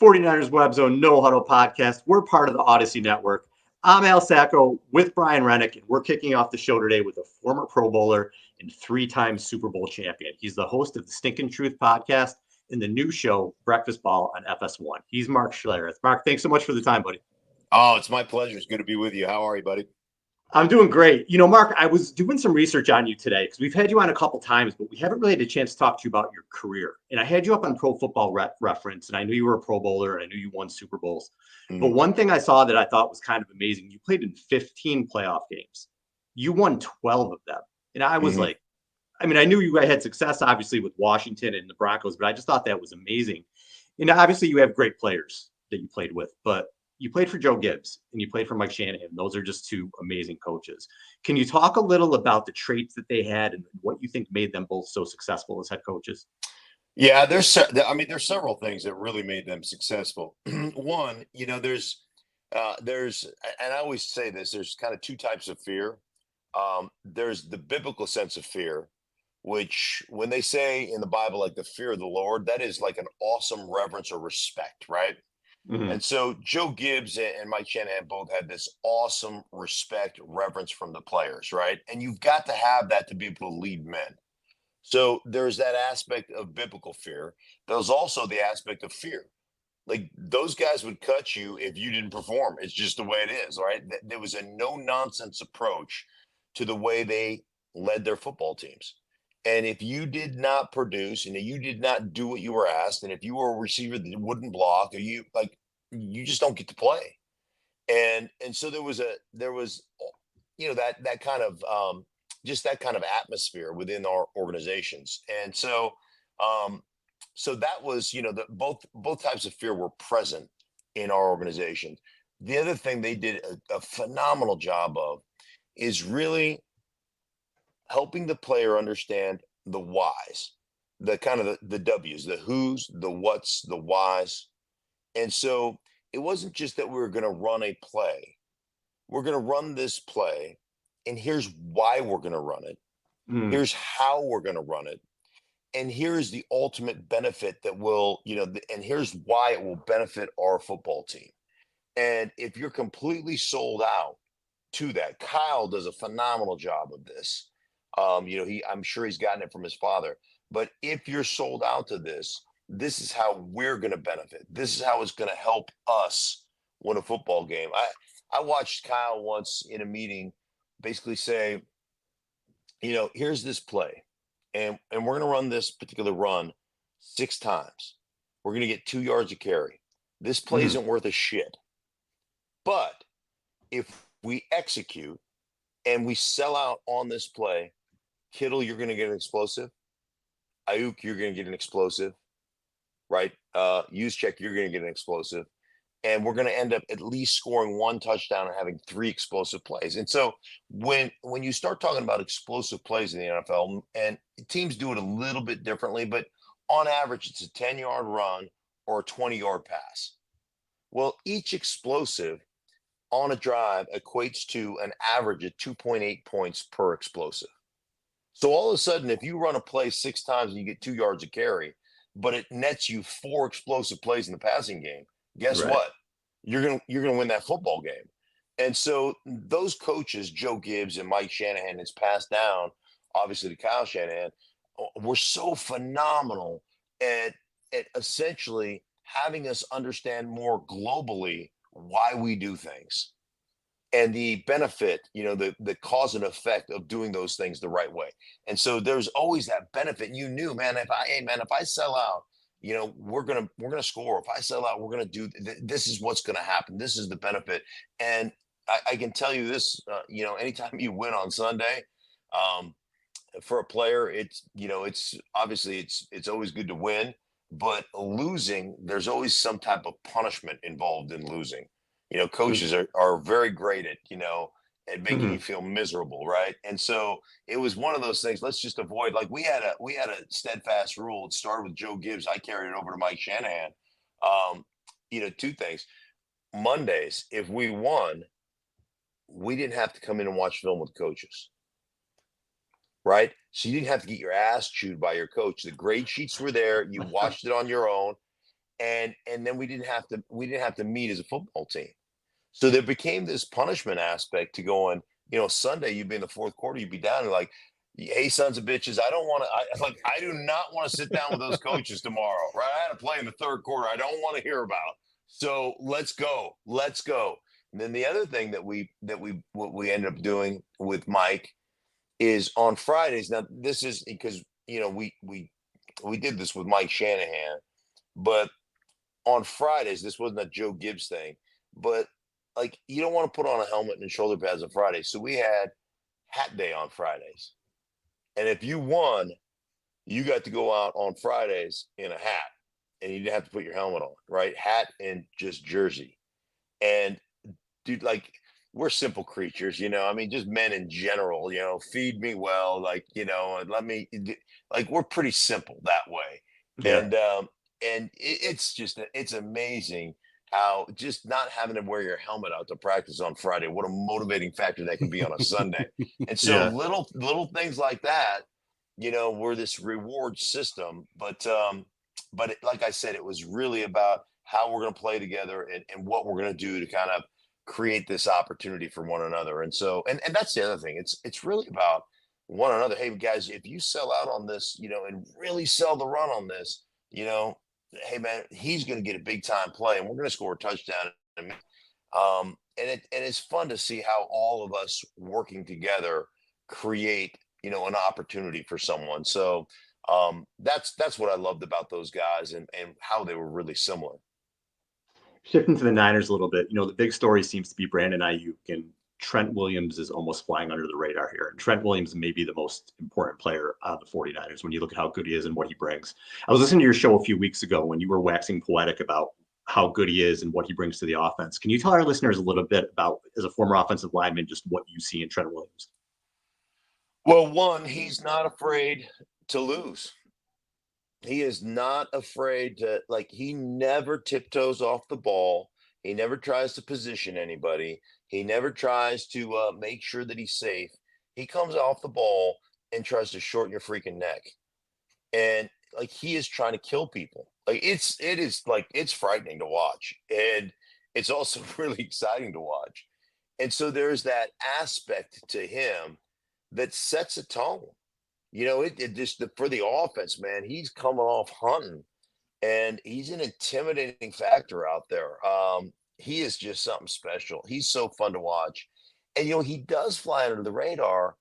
49ers Web Zone No Huddle podcast. We're part of the Odyssey Network. I'm Al Sacco with Brian Rennick, and we're kicking off the show today with a former Pro Bowler and three-time Super Bowl champion. He's the host of the Stinkin' Truth podcast and the new show, Breakfast Ball on FS1. He's Mark Schlereth. Mark, thanks so much for the time, buddy. Oh, it's my pleasure. It's good to be with you. How are you, buddy? I'm doing great. You know, Mark, I was doing some research on you today because we've had you on a couple times, but we haven't really had a chance to talk to you about your career. And I had you up on Pro Football Reference, and I knew you were a Pro Bowler, and I knew you won Super Bowls. But one thing I saw that I thought was kind of amazing, you played in 15 playoff games. You won 12 of them. And I was like, I mean, I knew you had success, obviously, with Washington and the Broncos, but I just thought that was amazing. And obviously, you have great players that you played with, but you played for Joe Gibbs and you played for Mike Shanahan. Those are just two amazing coaches. Can you talk a little about the traits that they had and what you think made them both so successful as head coaches? Yeah, there's several things that really made them successful. One, and I always say this, there's kind of two types of fear. There's the biblical sense of fear, which when they say in the Bible, like the fear of the Lord, that is like an awesome reverence or respect, right? And so Joe Gibbs and Mike Shanahan both had this awesome respect, reverence from the players, right? And you've got to have that to be able to lead men. So there's that aspect of biblical fear. There's also the aspect of fear. Like those guys would cut you if you didn't perform. It's just the way it is, right? There was a no nonsense approach to the way they led their football teams. And if you did not produce and you did not do what you were asked, and if you were a receiver that wouldn't block, or you just don't get to play. And so there was that kind of just that kind of atmosphere within our organizations. And so so that was, both types of fear were present in our organization. The other thing they did a phenomenal job of is really helping the player understand the whys, the kind of the W's, the who's, the what's, the whys. And so it wasn't just that we were going to run a play. We're going to run this play, and here's why we're going to run it. Here's how we're going to run it. And here's the ultimate benefit that will, and here's why it will benefit our football team. And if you're completely sold out to that, Kyle does a phenomenal job of this. I'm sure he's gotten it from his father. But if you're sold out to this, this is how we're going to benefit. This is how it's going to help us win a football game. I watched Kyle once in a meeting basically say, here's this play, and we're going to run this particular run 6 times. We're going to get 2 yards of carry. This play isn't worth a shit. But if we execute and we sell out on this play, Kittle, you're going to get an explosive. Aiyuk, you're going to get an explosive, right? Juszczyk, you're going to get an explosive. And we're going to end up at least scoring 1 touchdown and having 3 explosive plays. And so when you start talking about explosive plays in the NFL, and teams do it a little bit differently, but on average, it's a 10-yard run or a 20-yard pass. Well, each explosive on a drive equates to an average of 2.8 points per explosive. So all of a sudden, if you run a play 6 times and you get 2 yards of carry, but it nets you 4 explosive plays in the passing game, guess what? You're gonna win that football game. And so those coaches, Joe Gibbs and Mike Shanahan, it's passed down, obviously, to Kyle Shanahan, were so phenomenal at essentially having us understand more globally why we do things and the benefit, the cause and effect of doing those things the right way. And so there's always that benefit. And you knew, man, if I sell out, we're gonna score. If I sell out, we're gonna do. This is what's gonna happen. This is the benefit. And I can tell you this, anytime you win on Sunday, for a player, it's obviously it's always good to win, but losing, there's always some type of punishment involved in losing. Coaches are very great at making you feel miserable, right? And so it was one of those things. Let's just avoid. Like we had a steadfast rule. It started with Joe Gibbs. I carried it over to Mike Shanahan. 2 things. Mondays, if we won, we didn't have to come in and watch film with coaches, right? So you didn't have to get your ass chewed by your coach. The grade sheets were there. You watched it on your own. and then we didn't have to meet as a football team. So there became this punishment aspect to going, Sunday you'd be in the fourth quarter, you'd be down and like, hey, sons of bitches, I don't want to. I do not want to sit down with those coaches tomorrow. Right? I had to play in the third quarter. I don't want to hear about. So let's go, let's go. And then the other thing what we ended up doing with Mike is on Fridays. Now this is because we did this with Mike Shanahan, but on Fridays this wasn't a Joe Gibbs thing, but like you don't want to put on a helmet and shoulder pads on Fridays, so we had hat day on Fridays. And if you won, you got to go out on Fridays in a hat and you didn't have to put your helmet on, right? Hat and just jersey. And dude, like we're simple creatures, I mean, just men in general, feed me well, like, and like we're pretty simple that way. Yeah. And it's amazing how just not having to wear your helmet out to practice on Friday, what a motivating factor that can be on a Sunday. And so Yeah. little things like that, were this reward system. But like I said, it was really about how we're going to play together and what we're going to do to kind of create this opportunity for one another. And so, and that's the other thing. It's really about one another. Hey guys, if you sell out on this, and really sell the run on this, hey man, he's going to get a big time play, and we're going to score a touchdown. And it's fun to see how all of us working together create an opportunity for someone. So that's what I loved about those guys and how they were really similar. Shifting to the Niners a little bit, the big story seems to be Brandon Aiyuk, and Trent Williams is almost flying under the radar here. And Trent Williams may be the most important player of the 49ers when you look at how good he is and what he brings. I was listening to your show a few weeks ago when you were waxing poetic about how good he is and what he brings to the offense. Can you tell our listeners a little bit about, as a former offensive lineman, just what you see in Trent Williams? Well, one, he's not afraid to lose. He is not afraid to, like, he never tiptoes off the ball. He never tries to position anybody. He never tries to make sure that he's safe. He comes off the ball and tries to shorten your freaking neck. And like he is trying to kill people. Like it's frightening to watch. And it's also really exciting to watch. And so there's that aspect to him that sets a tone. It just for the offense, man, he's coming off hunting and he's an intimidating factor out there. He is just something special. He's so fun to watch. And he does fly under the radar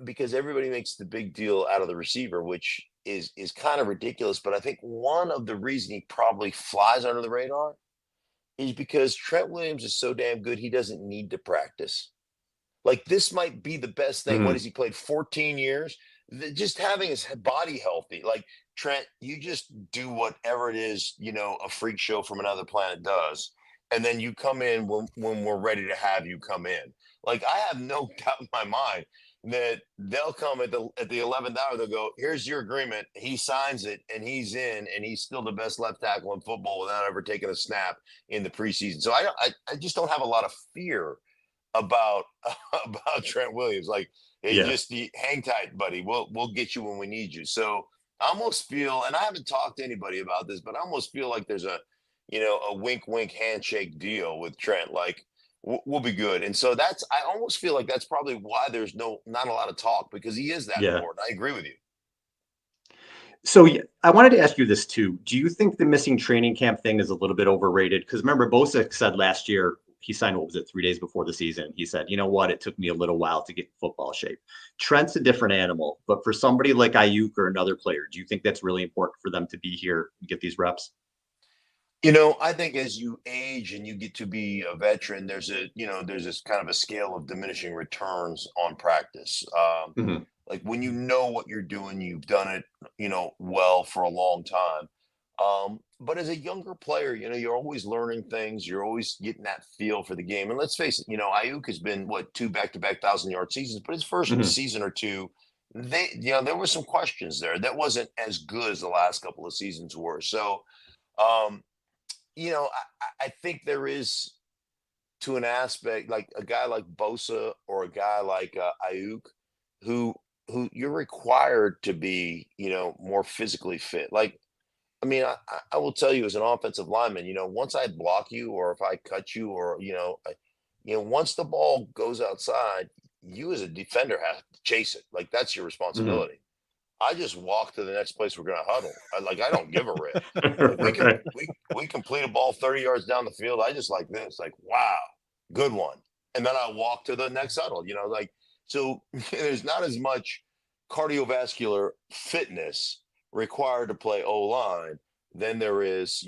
because everybody makes the big deal out of the receiver, which is kind of ridiculous. But I think one of the reasons he probably flies under the radar is because Trent Williams is so damn good, he doesn't need to practice. Like this might be the best thing. What Mhm. has he played 14 years? Just having his body healthy. Like Trent, you just do whatever it is, a freak show from another planet does. And then you come in when we're ready to have you come in. Like I have no doubt in my mind that they'll come at the 11th hour. They'll go, here's your agreement. He signs it and he's in, and he's still the best left tackle in football without ever taking a snap in the preseason. So I just don't have a lot of fear about about Trent Williams. Like, hey, Yeah. just hang tight, buddy. We'll get you when we need you. So I almost feel, and I haven't talked to anybody about this, but I almost feel like there's a wink wink handshake deal with Trent. Like we'll be good. And so I almost feel like that's probably why there's not a lot of talk, because he is that Yeah. important. I agree with you. So yeah, I wanted to ask you this too. Do you think the missing training camp thing is a little bit overrated? Because remember, Bosa said last year he signed, what was it, 3 days before the season? He said, you know what, it took me a little while to get in football shape. Trent's a different animal, but for somebody like Ayuk or another player, do you think that's really important for them to be here and get these reps? I think as you age and you get to be a veteran, there's this kind of a scale of diminishing returns on practice. Hmm. Like when you know what you're doing, you've done it, well for a long time. But as a younger player, you're always learning things. You're always getting that feel for the game. And let's face it, Ayuk has been what, two back-to-back 1,000-yard seasons, but his first Hmm. season or two, there were some questions there. That wasn't as good as the last couple of seasons were. So, um, I think there is, to an aspect, like a guy like Bosa or a guy like Ayuk, who who you're required to be, more physically fit. Like I mean, I will tell you as an offensive lineman, once I block you or if I cut you or, once the ball goes outside, you as a defender have to chase it. Like that's your Mhm. responsibility. I just walk to the next place we're going to huddle. I don't give a rip. Like Right. we complete a ball 30 yards down the field. I just like this, like, wow, good one. And then I walk to the next huddle, like, so there's not as much cardiovascular fitness required to play O line than there is,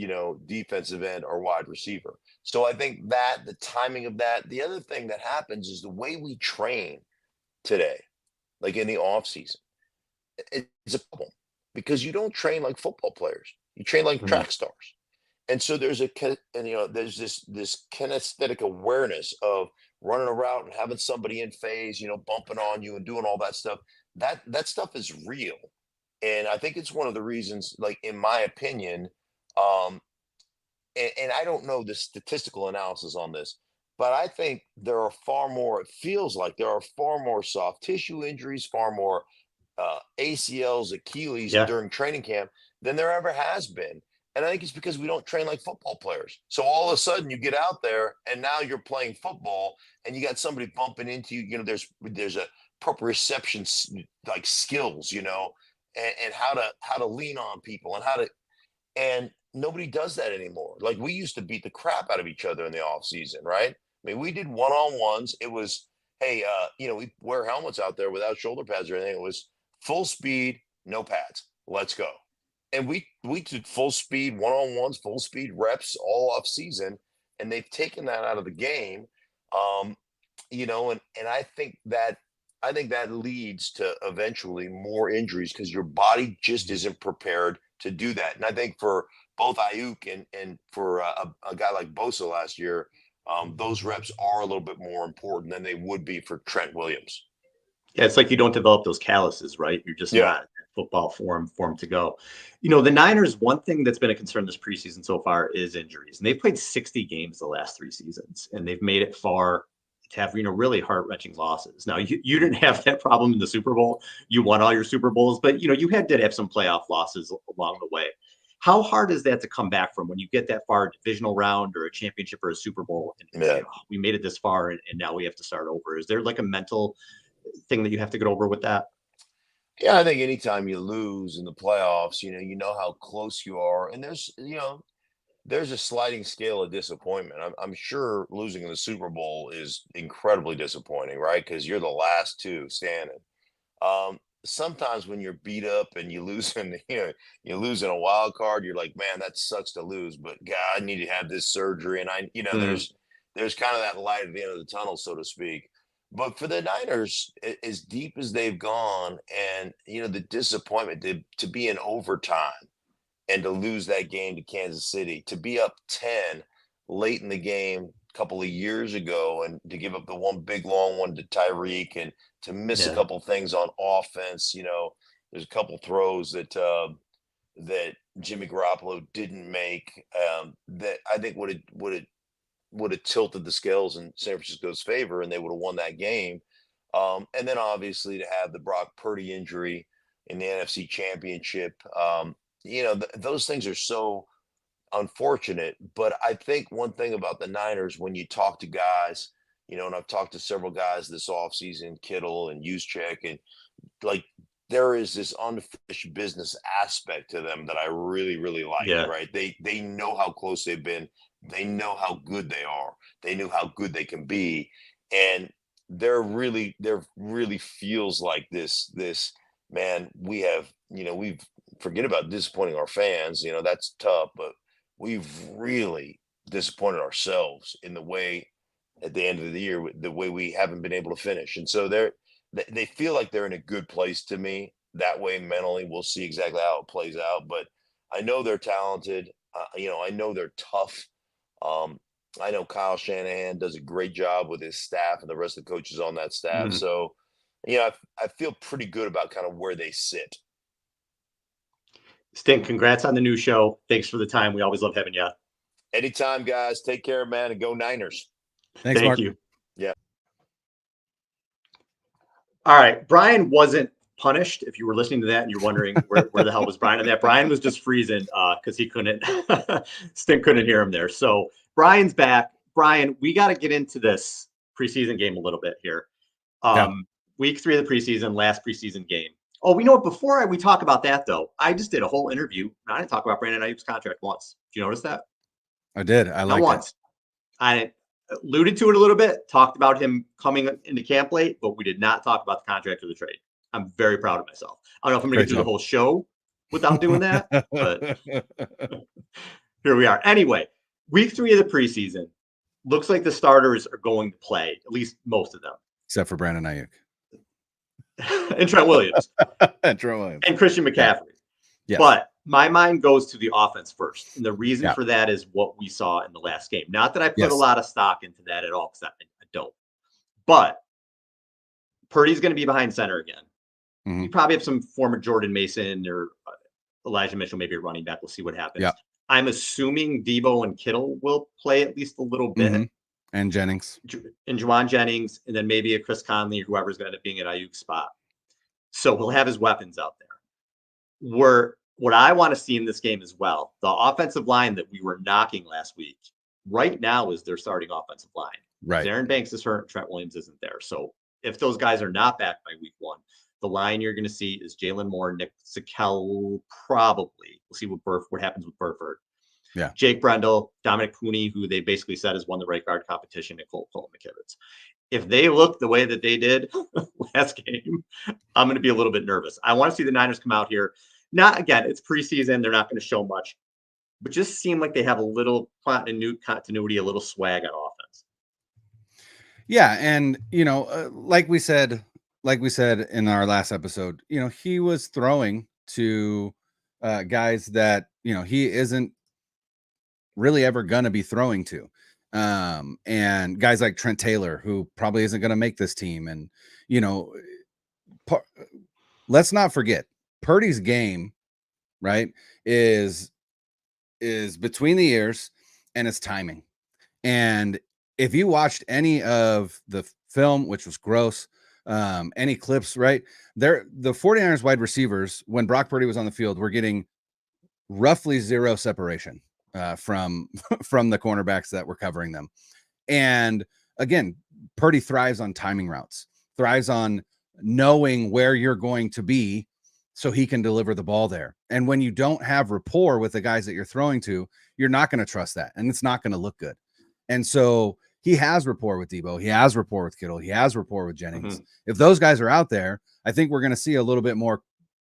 defensive end or wide receiver. So I think that the timing of that, the other thing that happens is the way we train today, like in the off season, it's a problem because you don't train like football players. You train like Mhm. track stars. And so there's this kinesthetic awareness of running a route and having somebody in phase, bumping on you and doing all that stuff. That stuff is real. And I think it's one of the reasons, like in my opinion, um, and I don't know the statistical analysis on this, but I think there are far more, it feels like there are far more soft tissue injuries, far more ACLs, Achilles Yeah. during training camp than there ever has been. And I think it's because we don't train like football players. So all of a sudden you get out there and now you're playing football and you got somebody bumping into you. There's a proprioception like skills, and how to lean on people and and nobody does that anymore. Like we used to beat the crap out of each other in the off season, right? I mean, we did one-on-ones. It was, hey, we wear helmets out there without shoulder pads or anything. It was full speed, no pads. Let's go. And we did full speed one-on-ones, full speed reps all off season, and they've taken that out of the game. Um, and I think that leads to eventually more injuries because your body just Mhm. isn't prepared to do that. And I think for both Aiyuk and for a guy like Bosa last year, those reps are a little bit more important than they would be for Trent Williams. Yeah, it's like you don't develop those calluses, right? You're just Yeah, not in football form to go. The Niners, one thing that's been a concern this preseason so far is injuries. And they've played 60 games the last 3 seasons, and they've made it far to have, really heart-wrenching losses. Now, you didn't have that problem in the Super Bowl. You won all your Super Bowls, but did have some playoff losses along the way. How hard is that to come back from when you get that far, a divisional round or a championship or a Super Bowl, and say, yeah. oh, we made it this far and now we have to start over? Is there like a mental thing that you have to get over with that? Yeah, I think anytime you lose in the playoffs, you know how close you are. And there's a sliding scale of disappointment. I'm sure losing in the Super Bowl is incredibly disappointing, right? Because you're the last two standing. Sometimes when you're beat up and you lose in, you lose in a wild card, you're like, man, that sucks to lose, but God, I need to have this surgery. And Mhm. there's kind of that light at the end of the tunnel, so to speak. But for the Niners, as deep as they've gone, and the disappointment to be in overtime and to lose that game to Kansas City, to be up 10 late in the game a couple of years ago and to give up the one big long one to Tyreek and to miss a Yeah. couple things on offense, there's a couple throws that Jimmy Garoppolo didn't make, that I think would have tilted the scales in San Francisco's favor and they would have won that game. And then obviously to have the Brock Purdy injury in the NFC Championship, those things are so unfortunate. But I think one thing about the Niners, when you talk to guys, and I've talked to several guys this offseason, Kittle and Juszczyk, and like there is this unfinished business aspect to them that I really, really like, Yeah. right? They know how close they've been. They know how good they are. They knew how good they can be. And there really feels like this man, we've forget about disappointing our fans, that's tough, but we've really disappointed ourselves in the way at the end of the year, the way we haven't been able to finish. And so they feel like they're in a good place to me that way mentally. We'll see exactly how it plays out, but I know they're talented. I know they're tough. Um, I know Kyle Shanahan does a great job with his staff and the rest of the coaches on that staff. Mhm. So, I feel pretty good about kind of where they sit. Stink, congrats on the new show. Thanks for the time. We always love having you. Anytime, guys. Take care, man, and go Niners. Thanks, Thank Mark. you. Yeah. All right. Brian wasn't punished. If you were listening to that and you're wondering where the hell was Brian in that, Brian was just freezing because he couldn't, Stink couldn't hear him there. So Brian's back. Brian, we got to get into this preseason game a little bit here. Week 3 of the preseason, last preseason game. Oh, we know what? Before we talk about that, though, I just did a whole interview. I didn't talk about Brandon Aiyuk's contract once. Did you notice that? I did. I like once. I alluded to it a little bit, talked about him coming into camp late, but we did not talk about the contract or the trade. I'm very proud of myself. I don't know if I'm going to get through the whole show without doing that, but here we are. Anyway, week 3 of the preseason. Looks like the starters are going to play, at least most of them. Except for Brandon Aiyuk. And Trent Williams. And Christian McCaffrey. Yes. But my mind goes to the offense first. And the reason for that is what we saw in the last game. Not that I put a lot of stock into that at all, because I don't. But Purdy's going to be behind center again. Mm-hmm. You probably have some former Jordan Mason or Elijah Mitchell, maybe a running back. We'll see what happens. Yeah. I'm assuming Debo and Kittle will play at least a little bit. Mm-hmm. And Jennings. And Juwan Jennings, and then maybe a Chris Conley, whoever's going to end up being at Aiyuk's spot. So he'll have his weapons out there. What I want to see in this game as well, the offensive line that we were knocking last week, right now is their starting offensive line. Right. Aaron Banks is hurt, Trent Williams isn't there. So if those guys are not back by week 1, the line you're going to see is Jalen Moore, Nick Sikel, probably. We'll see what happens with Burford. Yeah. Jake Brendel, Dominic Pooney, who they basically said has won the right guard competition, and Colton McKivitz. If they look the way that they did last game, I'm going to be a little bit nervous. I want to see the Niners come out here. Not again, it's preseason. They're not going to show much, but just seem like they have a little continuity, a little swag on offense. Yeah. And, like we said in our last episode, he was throwing to guys that, he isn't really ever going to be throwing to. And guys like Trent Taylor, who probably isn't going to make this team. And, let's not forget Purdy's game, right, is between the ears and it's timing. And if you watched any of the film, which was gross, any clips, right, the 49ers wide receivers, when Brock Purdy was on the field, were getting roughly 0 separation from the cornerbacks that were covering them. And again, Purdy thrives on timing routes, thrives on knowing where you're going to be so he can deliver the ball there. And when you don't have rapport with the guys that you're throwing to, you're not going to trust that, and it's not going to look good. And so he has rapport with Debo, he has rapport with Kittle, he has rapport with Jennings. Mm-hmm. If those guys are out there, I think we're going to see a little bit more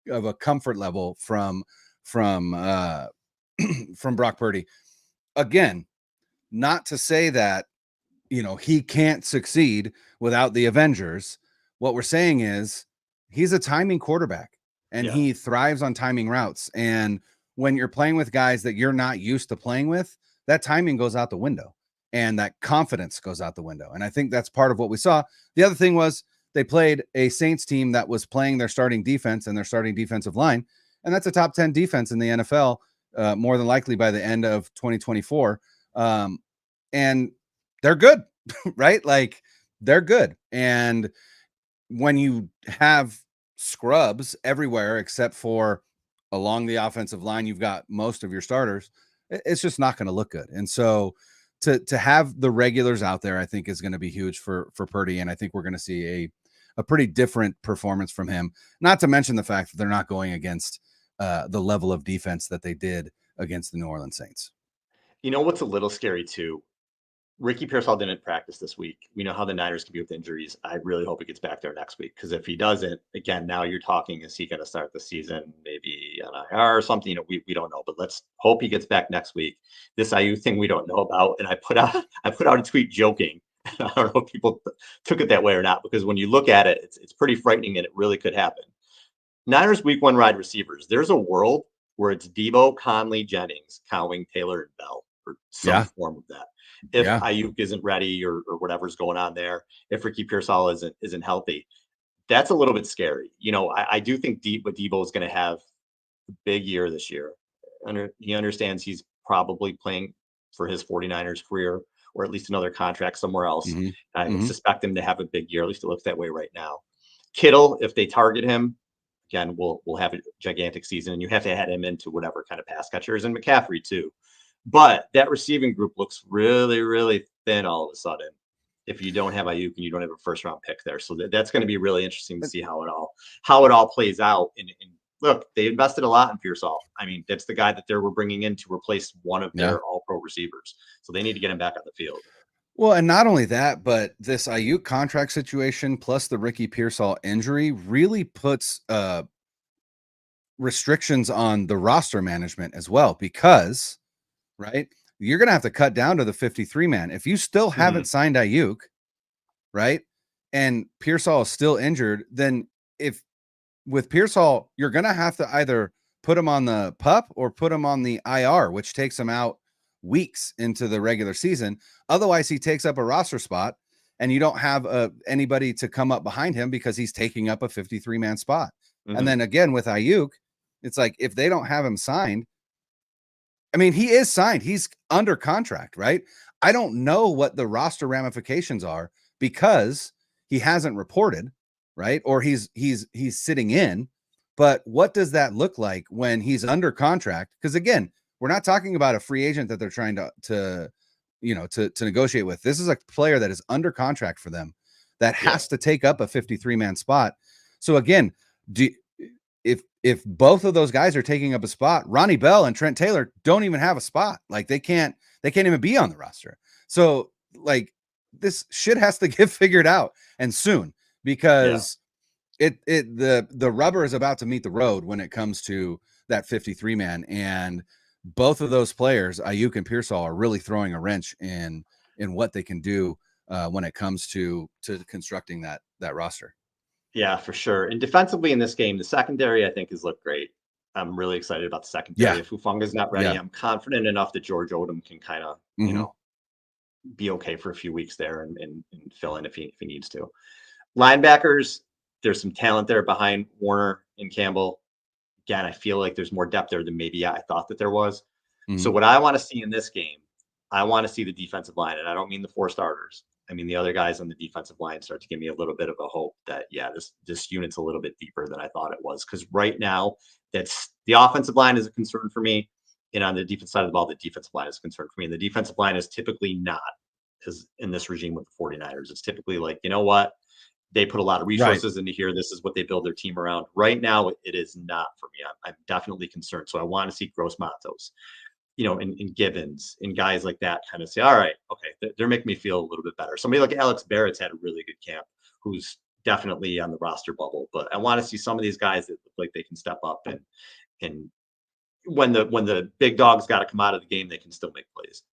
of a comfort level from Brock Purdy. Again, not to say that, he can't succeed without the Avengers. What we're saying is he's a timing quarterback, and he thrives on timing routes. And when you're playing with guys that you're not used to playing with, that timing goes out the window and that confidence goes out the window. And I think that's part of what we saw. The other thing was they played a Saints team that was playing their starting defense and their starting defensive line. And that's a top 10 defense in the NFL, more than likely by the end of 2024. And they're good, right? Like, they're good. And when you have scrubs everywhere except for along the offensive line, you've got most of your starters, it's just not going to look good. And so to have the regulars out there, I think is going to be huge for Purdy. And I think we're going to see a pretty different performance from him, not to mention the fact that they're not going against the level of defense that they did against the New Orleans Saints. You know what's a little scary too? Ricky Pearsall didn't practice this week. We know how the Niners can be with injuries. I really hope he gets back there next week, because if he doesn't, again, now you're talking, is he going to start the season maybe on IR or something? We don't know, but let's hope he gets back next week. This Aiyuk thing we don't know about, and I put out a tweet joking. I don't know if people took it that way or not, because when you look at it, it's pretty frightening, and it really could happen. Niners week 1 wide receivers. There's a world where it's Debo, Conley, Jennings, Cowing, Taylor, and Bell, or some form of that. If Aiyuk isn't ready or whatever's going on there, if Ricky Pearsall isn't healthy, that's a little bit scary. I do think Debo is going to have a big year this year. He understands he's probably playing for his 49ers career, or at least another contract somewhere else. Mm-hmm. I suspect him to have a big year. At least it looks that way right now. Kittle, if they target him, again, will have a gigantic season, and you have to add him into whatever kind of pass catchers, and McCaffrey too. But that receiving group looks really, really thin all of a sudden if you don't have Aiyuk and you don't have a first round pick there. So that's going to be really interesting to see how it all plays out. And look, they invested a lot in Pearsall. I mean, that's the guy that they were bringing in to replace one of their all pro receivers. So they need to get him back on the field. Well, and not only that, but this Aiyuk contract situation plus the Ricky Pearsall injury really puts restrictions on the roster management as well, because, right, you're going to have to cut down to the 53 man. If you still haven't signed Aiyuk, right, and Pearsall is still injured, then if with Pearsall, you're going to have to either put him on the PUP or put him on the IR, which takes him out weeks into the regular season. Otherwise, he takes up a roster spot and you don't have anybody to come up behind him because he's taking up a 53 man spot. And then again, with Aiyuk, it's like, if they don't have him signed, I mean, he is signed, he's under contract, right? I don't know what the roster ramifications are because he hasn't reported, right? Or he's sitting in, but what does that look like when he's under contract? Because again, we're not talking about a free agent that they're trying to negotiate with. This is a player that is under contract for them that has to take up a 53 man spot. So again, if both of those guys are taking up a spot, Ronnie Bell and Trent Taylor don't even have a spot. Like they can't even be on the roster. So like this shit has to get figured out, and soon, because the rubber is about to meet the road when it comes to that 53 man. And both of those players, Aiyuk and Pearsall, are really throwing a wrench in what they can do when it comes to constructing that roster. Yeah, for sure. And defensively in this game, the secondary, I think, has looked great. I'm really excited about the secondary. If Hufanga's not ready, I'm confident enough that George Odom can kind of, be okay for a few weeks there and fill in if he needs to. Linebackers, there's some talent there behind Warner and Campbell. Again, I feel like there's more depth there than maybe I thought that there was. So what I want to see in this game, I want to see the defensive line, and I don't mean the 4 starters. I mean, the other guys on the defensive line start to give me a little bit of a hope that, this unit's a little bit deeper than I thought it was. Because right now, that's the offensive line is a concern for me. And on the defense side of the ball, the defensive line is a concern for me. And the defensive line is typically not, as in this regime with the 49ers. It's typically like, you know what? They put a lot of resources into here. This is what they build their team around. Right now, it is not for me. I'm definitely concerned. So I want to see Gross Matos, and Gibbons and guys like that kind of say, all right, okay, they're making me feel a little bit better. Somebody like Alex Barrett's had a really good camp, who's definitely on the roster bubble. But I want to see some of these guys that look like they can step up and when the big dogs got to come out of the game, they can still make plays.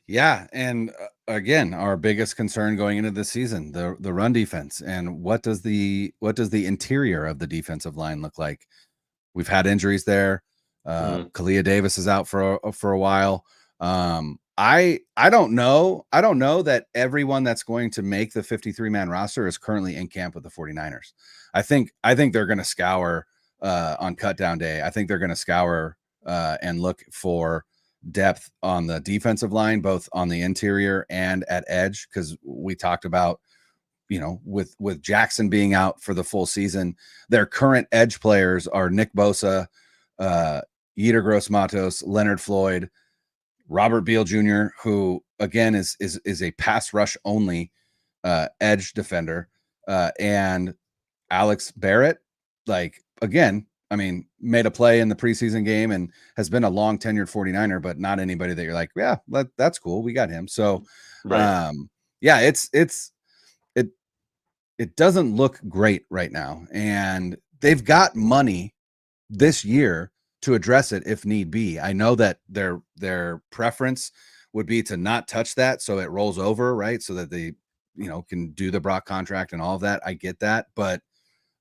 Yeah, and again, our biggest concern going into the season, the run defense, and what does the interior of the defensive line look like? We've had injuries there. Kalia Davis is out for a while. I don't know that everyone that's going to make the 53 man roster is currently in camp with the 49ers. I think they're going to scour on cut down day. I think they're going to scour and look for depth on the defensive line, both on the interior and at edge, because we talked about, with Jackson being out for the full season, their current edge players are Nick Bosa, Yetur Gross-Matos, Leonard Floyd, Robert Beal Jr., who again is a pass rush only edge defender, and Alex Barrett, like, again, I mean, made a play in the preseason game and has been a long tenured 49er, but not anybody that you're like, yeah, that's cool, we got him. So it doesn't look great right now, and they've got money this year to address it if need be. I know that their preference would be to not touch that so it rolls over, right? So that they, can do the Brock contract and all of that. I get that. But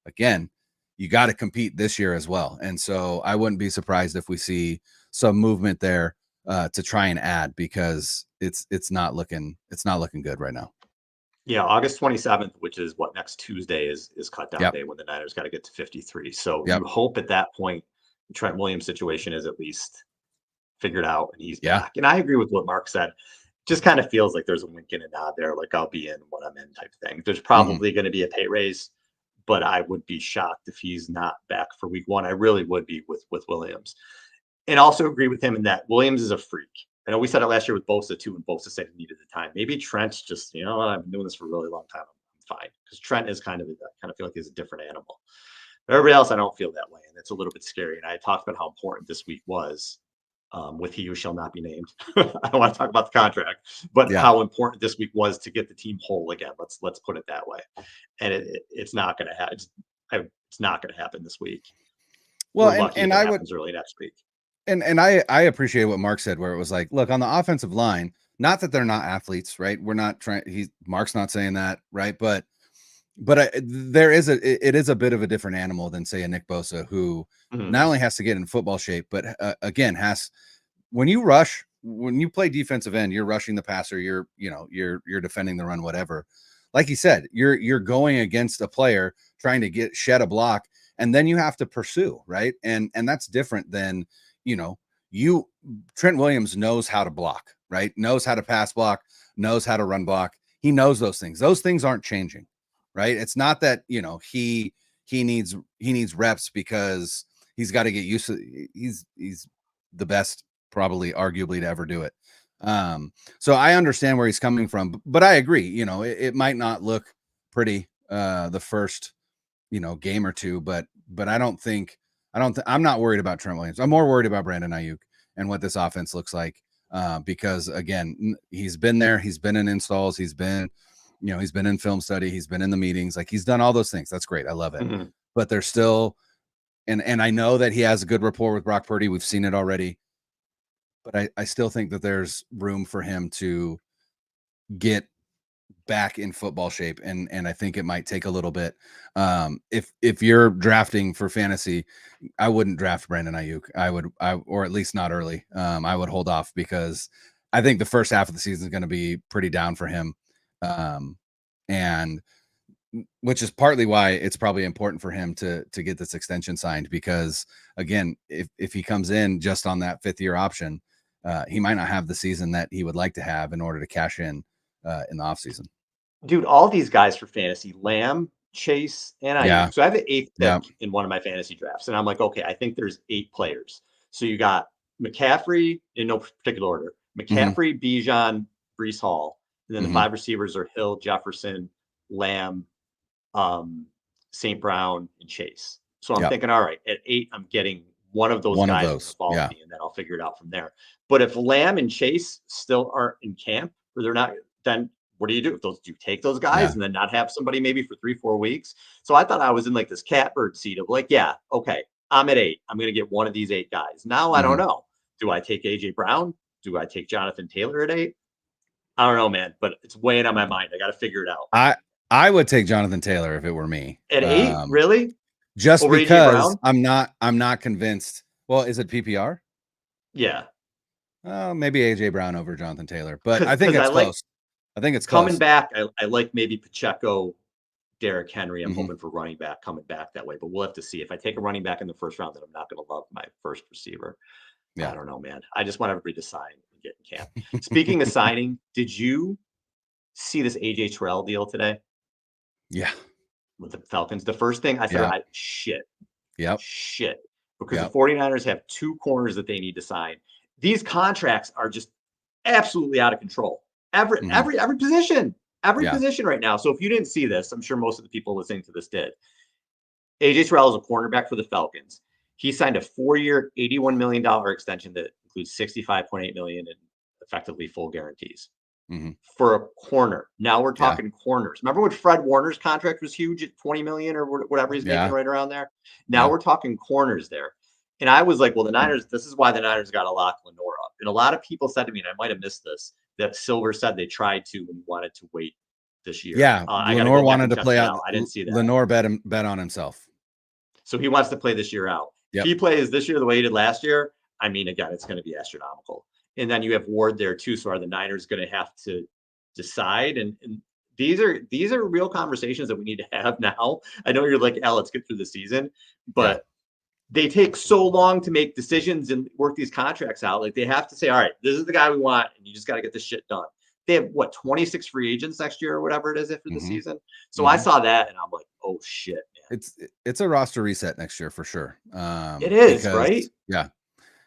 again, you got to compete this year as well. And so I wouldn't be surprised if we see some movement there to try and add, because it's not looking good right now. Yeah, August 27th, which is next Tuesday is cut down day when the Niners got to get to 53. So you hope at that point the Trent Williams situation is at least figured out and he's back. And I agree with what Mark said. Just kind of feels like there's a wink and a nod there, like I'll be in when I'm in type thing. There's probably going to be a pay raise, but I would be shocked if he's not back for week 1. I really would be with Williams. And also agree with him in that Williams is a freak. I know we said it last year with Bosa too, and Bosa said he needed the time. Maybe Trent's just, you know, I've been doing this for a really long time. I'm fine. Because Trent is kind of feel like he's a different animal. But everybody else, I don't feel that way. And it's a little bit scary. And I talked about how important this week was with he who shall not be named. I don't want to talk about the contract, but how important this week was to get the team whole again. Let's put it that way. And it's not going to happen. It's not going to happen this week. Well, and I would early next week. And I appreciate what Mark said, where it was like, look, on the offensive line, not that they're not athletes, right? We're not trying. Mark's not saying that, right? But it is a bit of a different animal than say a Nick Bosa, who not only has to get in football shape, but again when you play defensive end, you're rushing the passer, you're defending the run, whatever. Like you said, you're going against a player trying to shed a block, and then you have to pursue, right? And that's different than Trent Williams knows how to block, right? Knows how to pass block, knows how to run block. He knows those things. Those things aren't changing, right? It's not that, he needs reps because he's got to get used to, he's the best, probably arguably, to ever do it. So I understand where he's coming from, but I agree, it might not look pretty the first, game or two, but I'm not worried about Trent Williams. I'm more worried about Brandon Aiyuk and what this offense looks like. Because again, he's been there, he's been in installs, he's been in film study, he's been in the meetings, like he's done all those things. That's great. I love it. But there's still, and I know that he has a good rapport with Brock Purdy. We've seen it already, but I still think that there's room for him to get back in football shape. And I think it might take a little bit. If you're drafting for fantasy, I wouldn't draft Brandon Aiyuk. Or at least not early. I would hold off, because I think the first half of the season is going to be pretty down for him. And which is partly why it's probably important for him to get this extension signed, because again, if he comes in just on that 5th year option, he might not have the season that he would like to have in order to cash in the offseason. Dude, all these guys for fantasy, Lamb, Chase, and Aiyuk. Yeah. So I have an 8th pick in one of my fantasy drafts, and I'm like, okay, I think there's 8 players. So you got McCaffrey in no particular order. McCaffrey, Bijan, Breece Hall, and then the 5 receivers are Hill, Jefferson, Lamb, St. Brown, and Chase. So I'm thinking, all right, at 8, I'm getting one of those guys to follow me, and then I'll figure it out from there. But if Lamb and Chase still aren't in camp, or they're not, then what do you do? Do you take those guys and then not have somebody maybe for 3-4 weeks? So I thought I was in like this catbird seat of like, yeah, okay, I'm at 8. I'm going to get one of these 8 guys. Now I don't know. Do I take AJ Brown? Do I take Jonathan Taylor at 8? I don't know, man, but it's weighing on my mind. I got to figure it out. I would take Jonathan Taylor if it were me. At 8, really? Just over because I'm not convinced. Well, is it PPR? Yeah. Maybe AJ Brown over Jonathan Taylor, but I think it's close. I think it's coming back. I like maybe Pacheco, Derrick Henry. I'm hoping for running back coming back that way, but we'll have to see. If I take a running back in the first round, then I'm not going to love my first receiver. I don't know, man. I just want everybody to sign and get in camp. Speaking of signing, did you see this AJ Terrell deal today? Yeah. With the Falcons. The first thing I said, shit. Yep. Shit. Because the 49ers have 2 corners that they need to sign. These contracts are just absolutely out of control. Every position, position right now. So if you didn't see this, I'm sure most of the people listening to this did. AJ Terrell is a cornerback for the Falcons. He signed a 4-year, $81 million extension that includes $65.8 million in effectively full guarantees for a corner. Now we're talking corners. Remember when Fred Warner's contract was huge at $20 million or whatever he's making right around there? Now we're talking corners there. And I was like, well, the Niners, this is why the Niners got to lock Lenore up. And a lot of people said to me, and I might have missed this, that Silver said they tried to and wanted to wait this year. Yeah, Lenore wanted to play out. I didn't see that. Lenore bet on himself. So he wants to play this year out. If he plays this year the way he did last year, I mean, again, it's going to be astronomical. And then you have Ward there too. So are the Niners going to have to decide? And these are real conversations that we need to have now. I know you're like, let's get through the season, but they take so long to make decisions and work these contracts out. Like they have to say, all right, this is the guy we want, and you just got to get this shit done. They have 26 free agents next year or whatever it is after the season. So I saw that and I'm like, oh shit, man. it's a roster reset next year for sure. It is, Because right?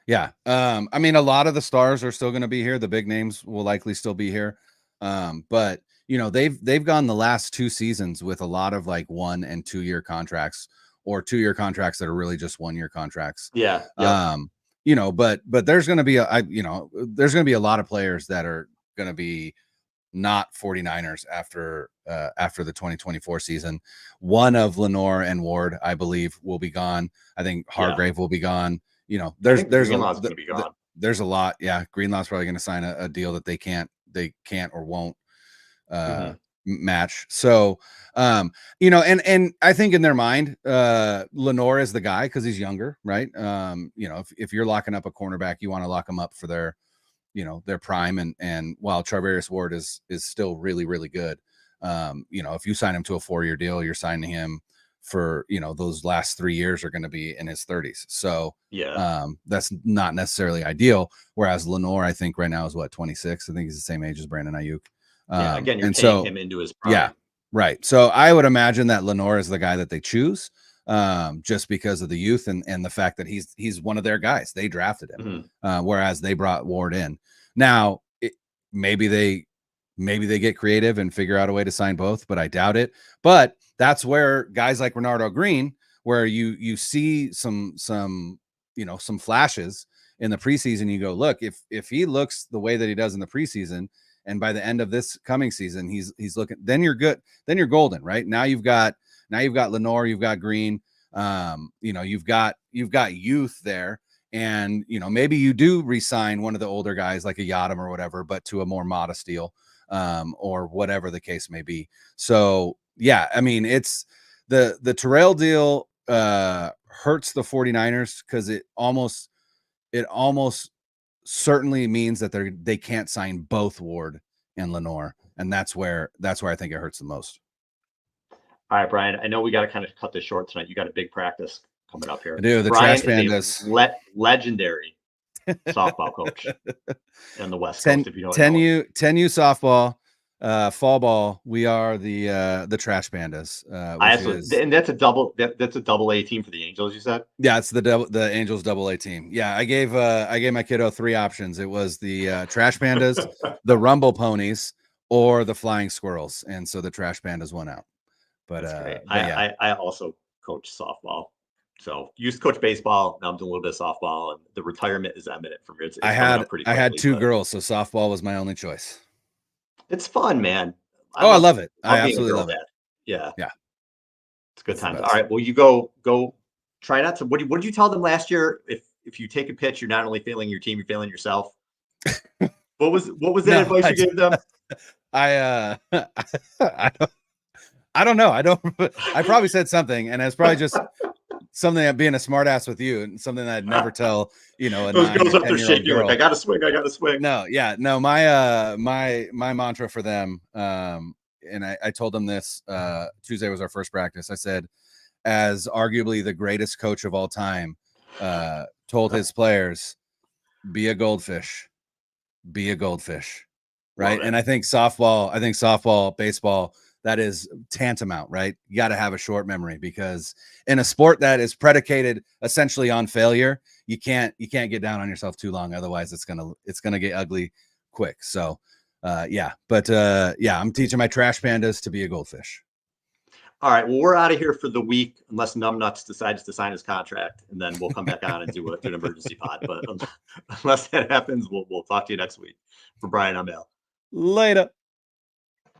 yeah. I mean, a lot of the stars are still going to be here. The big names will likely still be here. But they've gone the last 2 seasons with a lot of like 1 and 2 year contracts, or 2 year contracts that are really just 1 year contracts. Yeah. Yep. But there's going to be there's going to be a lot of players that are going to be not 49ers after the 2024 season. One of Lenore and Ward, I believe, will be gone. I think Hargrave will be gone. There's Greenlaw's going to be gone. there's a lot. Yeah, Greenlaw's probably going to sign a deal that they can't or won't match. So and I think in their mind, Lenore is the guy because he's younger, right? If you're locking up a cornerback, you want to lock them up for their prime, and while Charvarius Ward is still really, really good, if you sign him to a 4-year deal, you're signing him for those last 3 years are going to be in his 30s. So that's not necessarily ideal. Whereas Lenore, I think right now is 26. I think he's the same age as Brandon Aiyuk. Again, you're paying him into his prime. Yeah, right. So I would imagine that Lenore is the guy that they choose, just because of the youth and the fact that he's one of their guys. They drafted him, whereas they brought Ward in. Now, maybe they get creative and figure out a way to sign both, but I doubt it. But that's where guys like Renardo Green, where you see some flashes in the preseason, you go, look, if he looks the way that he does in the preseason, and by the end of this coming season, he's looking, then you're good. Then you're golden, right? Now you've got Lenore, you've got Green, you've got youth there. And, maybe you do re-sign one of the older guys like a Yadam or whatever, but to a more modest deal, or whatever the case may be. So, yeah, I mean, it's the Terrell deal hurts the 49ers because it almost certainly means that they can't sign both Ward and Lenore. And that's where I think it hurts the most. All right, Brian, I know we got to kind of cut this short tonight. You got a big practice coming up here. I do. The Brian Trash is a legendary softball coach in the West Coast. If you know 10U softball, fall ball. We are the Trash Pandas. And that's a double A team for the Angels. You said? Yeah, it's the Angels double A team. Yeah, I gave my kiddo 3 options. It was the Trash Pandas, the Rumble Ponies, or the Flying Squirrels, and so the Trash Pandas won out. But I also coach softball. So used to coach baseball. Now I'm doing a little bit of softball, and the retirement is imminent for me. It's I had 2 girls, so softball was my only choice. It's fun, man. I love it. I absolutely love it. Yeah. It's good times. All right. Well, you go try not to. What did you tell them last year? If you take a pitch, you're not only failing your team, you're failing yourself. What was that advice you gave them? I don't know. I probably said something, and it's probably just something that being a smart ass with you, and something that I'd never tell, those girls up there shaking like, I gotta swing. No, my mantra for them, and I told them this, Tuesday was our first practice. I said, as arguably the greatest coach of all time, told his players, be a goldfish, right? And I think softball, baseball, that is tantamount, right? You got to have a short memory, because in a sport that is predicated essentially on failure, you can't get down on yourself too long. Otherwise it's going to get ugly quick. So, I'm teaching my Trash Pandas to be a goldfish. All right. Well, we're out of here for the week, unless Numbnuts decides to sign his contract, and then we'll come back on and do an emergency pod. But unless that happens, we'll talk to you next week. For Brian, I'm Al. Later.